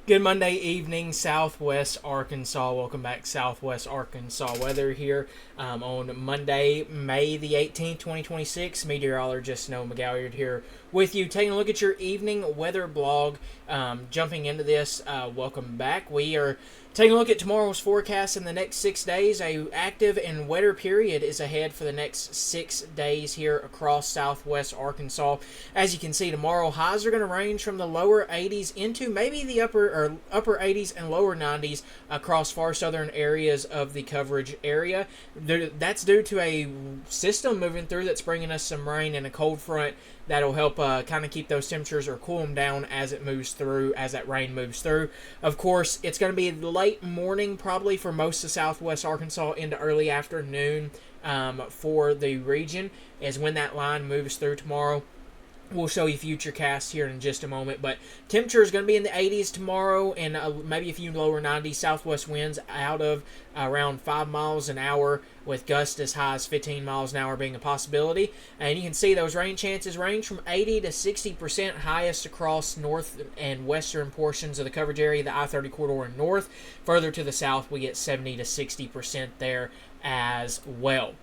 Good Monday evening, Southwest Arkansas. Welcome back, Southwest Arkansas weather here on Monday, May the 18th, 2026. Meteorologist Noah McGalliard here with you, taking a look at your evening weather blog. Jumping into this, welcome back. We are taking a look at tomorrow's forecast in the next 6 days. A active and wetter period is ahead for the next 6 days here across Southwest Arkansas. As you can see, tomorrow highs are going to range from the lower 80s into maybe the upper 80s and lower 90s across far southern areas of the coverage area. That's due to a system moving through that's bringing us some rain and a cold front that'll help kind of keep those temperatures or cool them down as it moves through, as that rain moves through. Of course, it's going to be late morning probably for most of Southwest Arkansas into early afternoon for the region is when that line moves through tomorrow. We'll show you future casts here in just a moment, but temperature is going to be in the 80s tomorrow and maybe a few lower 90s. Southwest winds out of around 5 miles an hour with gusts as high as 15 miles an hour being a possibility. And you can see those rain chances range from 80 to 60% highest across north and western portions of the coverage area, the I-30 corridor and north. Further to the south, we get 70 to 60% there as well.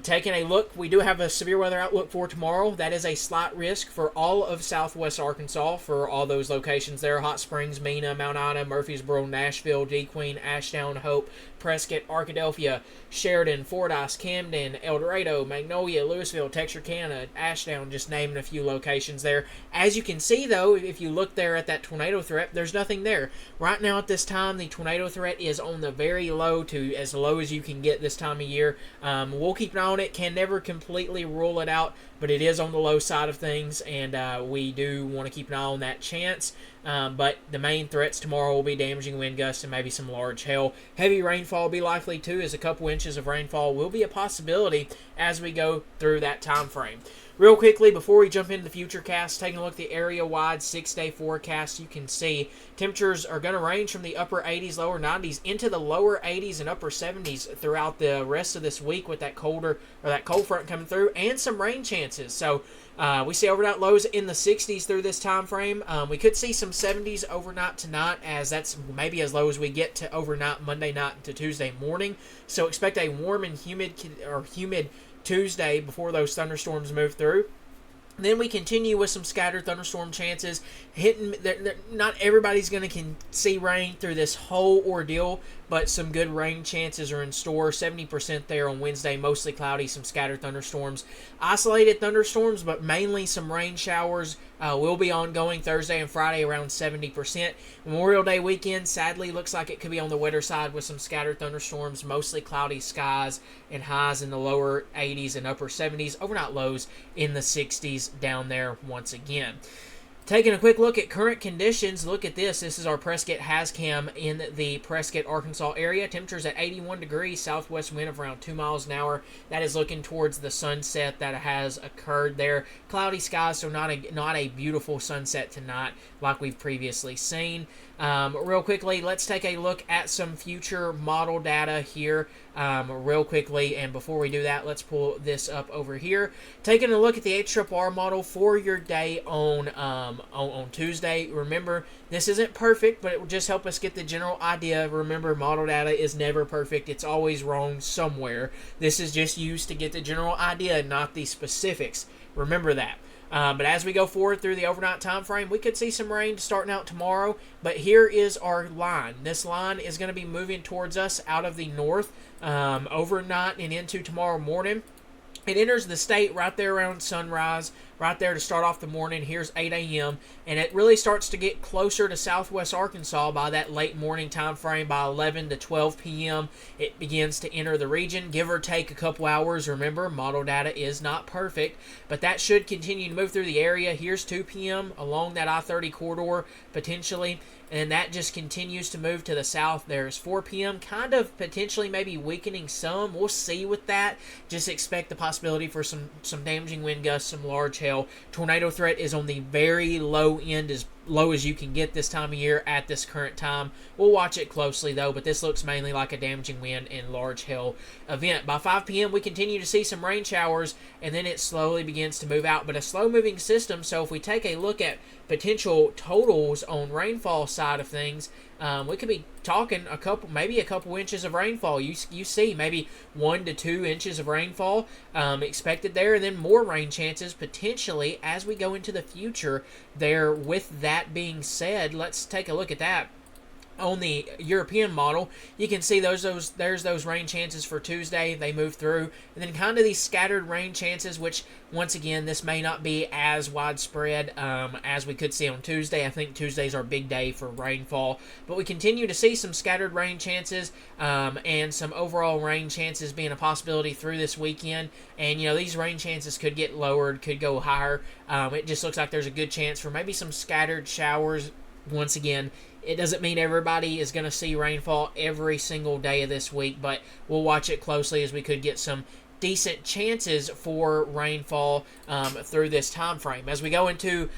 Taking a look, we do have a severe weather outlook for tomorrow. That is a slight risk for all of Southwest Arkansas for all those locations there. Hot Springs, Mena, Mount Ida, Murfreesboro, Nashville, DeQueen, Ashdown, Hope, Prescott, Arkadelphia, Sheridan, Fordyce, Camden, El Dorado, Magnolia, Louisville, Texarkana, Ashdown, just naming a few locations there. As you can see, though, if you look there at that tornado threat, there's nothing there. Right now at this time, the tornado threat is on the very low to as low as you can get this time of year. We'll keep an eye on it. Can never completely rule it out, but it is on the low side of things, and we do want to keep an eye on that chance. But the main threats tomorrow will be damaging wind gusts and maybe some large hail. Heavy rainfall will be likely too, as a couple inches of rainfall will be a possibility as we go through that time frame. Real quickly, before we jump into the future cast, taking a look at the area-wide 6-day forecast, you can see temperatures are going to range from the upper 80s, lower 90s into the lower 80s and upper 70s throughout the rest of this week with that cold front coming through and some rain chances. So we see overnight lows in the 60s through this time frame. We could see some 70s overnight tonight, as that's maybe as low as we get to overnight Monday night into Tuesday morning. So expect a warm and humid Tuesday before those thunderstorms move through. Then we continue with some scattered thunderstorm chances. Not everybody's going to see rain through this whole ordeal, but some good rain chances are in store. 70% there on Wednesday, mostly cloudy, some scattered thunderstorms. Isolated thunderstorms, but mainly some rain showers will be ongoing Thursday and Friday around 70%. Memorial Day weekend, sadly, looks like it could be on the wetter side with some scattered thunderstorms, mostly cloudy skies, and highs in the lower 80s and upper 70s. Overnight lows in the 60s down there once again. Taking a quick look at current conditions, look at this. This is our Prescott HazCam in the Prescott, Arkansas area. Temperatures at 81 degrees, southwest wind of around 2 miles an hour. That is looking towards the sunset that has occurred there. Cloudy skies, so not a beautiful sunset tonight like we've previously seen. Real quickly, let's take a look at some future model data here real quickly. And before we do that, let's pull this up over here. Taking a look at the HRRR model for your day on Tuesday. Remember, this isn't perfect, but it will just help us get the general idea. Remember, model data is never perfect. It's always wrong somewhere. This is just used to get the general idea, not the specifics. Remember that. But as we go forward through the overnight time frame, we could see some rain starting out tomorrow. But here is our line. This line is going to be moving towards us out of the north overnight and into tomorrow morning. It enters the state right there around sunrise, right there to start off the morning. Here's 8 a.m., and it really starts to get closer to southwest Arkansas by that late morning time frame. By 11 to 12 p.m., it begins to enter the region, give or take a couple hours. Remember, model data is not perfect, but that should continue to move through the area. Here's 2 p.m. along that I-30 corridor, potentially, and that just continues to move to the south. There's 4 p.m., kind of potentially maybe weakening some. We'll see with that. Just expect the possibility for some damaging wind gusts, some large hail. Tornado threat is on the very low end, is low as you can get this time of year at this current time. We'll watch it closely though, but this looks mainly like a damaging wind and large hail event. By 5 p.m. we continue to see some rain showers, and then it slowly begins to move out, but a slow moving system. So if we take a look at potential totals on rainfall side of things, we could be talking maybe a couple inches of rainfall. You see maybe 1 to 2 inches of rainfall expected there, and then more rain chances potentially as we go into the future there. With that being said, let's take a look at that. On the European model, you can see there's those rain chances for Tuesday. They move through, and then kind of these scattered rain chances, which once again, this may not be as widespread as we could see on Tuesday. I think Tuesday's our big day for rainfall, but we continue to see some scattered rain chances and some overall rain chances being a possibility through this weekend. And these rain chances could get lowered, could go higher. It just looks like there's a good chance for maybe some scattered showers. Once again, it doesn't mean everybody is going to see rainfall every single day of this week, but we'll watch it closely as we could get some decent chances for rainfall through this time frame. As we go into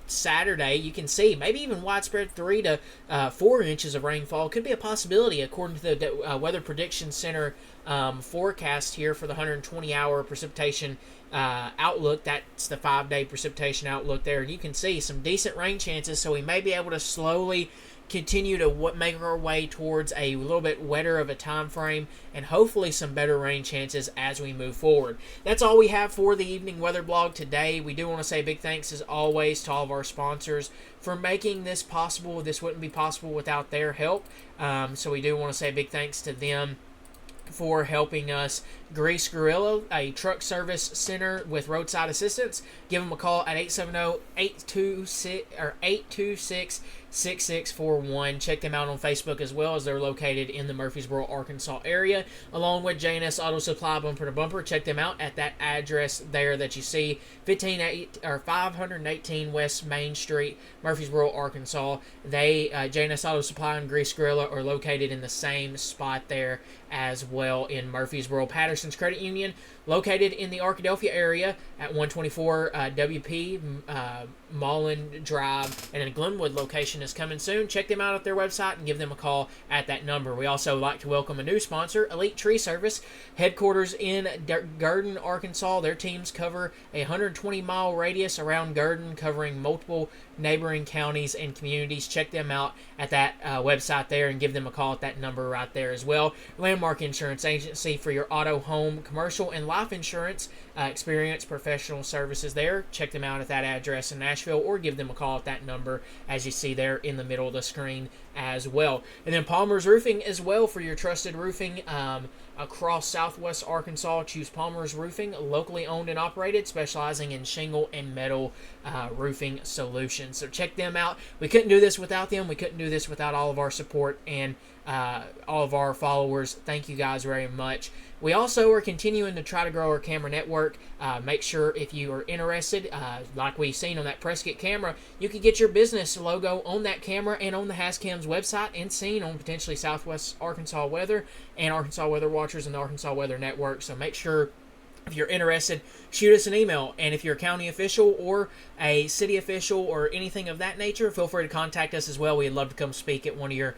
Saturday, you can see maybe even widespread 3 to 4 inches of rainfall could be a possibility according to the Weather Prediction Center forecast here for the 120-hour precipitation outlook. That's the 5-day precipitation outlook there. And you can see some decent rain chances, so we may be able to slowly continue to make our way towards a little bit wetter of a time frame and hopefully some better rain chances as we move forward. That's all we have for the evening weather blog today. We do want to say big thanks as always to all of our sponsors for making this possible. This wouldn't be possible without their help, so we do want to say big thanks to them for helping us. Grease Gorilla, a truck service center with roadside assistance. Give them a call at 870-826-6641. Check them out on Facebook as well, as they're located in the Murfreesboro, Arkansas area, along with J&S Auto Supply Bumper to Bumper. Check them out at that address there that you see, 518 West Main Street, Murfreesboro, Arkansas. J&S Auto Supply and Grease Gorilla are located in the same spot there as well in Murfreesboro. Patterson's Credit Union, located in the Arkadelphia area at 124 WP Mullen Drive, and a Glenwood location is coming soon. Check them out at their website and give them a call at that number. We also like to welcome a new sponsor, Elite Tree Service, headquarters in Gurdon, Arkansas. Their teams cover a 120-mile radius around Gurdon, covering multiple neighboring counties and communities. Check them out at that website there and give them a call at that number right there as well. Landmark Insurance Agency for your auto, home, commercial, and life insurance. Experience professional services there. Check them out at that address in Nashville, or give them a call at that number as you see there in the middle of the screen as well. And then Palmer's Roofing as well for your trusted roofing across Southwest Arkansas. Choose Palmer's Roofing, locally owned and operated, specializing in shingle and metal roofing solutions. So check them out. We couldn't do this without them. We couldn't do this without all of our support and all of our followers. Thank you guys very much. We also are continuing to try to grow our camera network. Make sure if you are interested, like we've seen on that Prescott camera, you can get your business logo on that camera and on the Hascam's website and seen on potentially Southwest Arkansas Weather and Arkansas Weather Watchers and the Arkansas Weather Network. So make sure, if you're interested, shoot us an email. And if you're a county official or a city official or anything of that nature, feel free to contact us as well. We'd love to come speak at one of your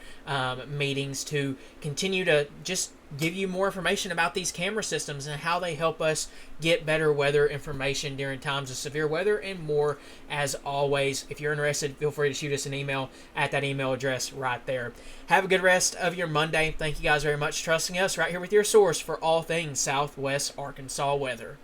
meetings to continue to just give you more information about these camera systems and how they help us get better weather information during times of severe weather and more. As always, if you're interested, feel free to shoot us an email at that email address right there. Have a good rest of your Monday. Thank you guys very much for trusting us right here with your source for all things Southwest Arkansas weather.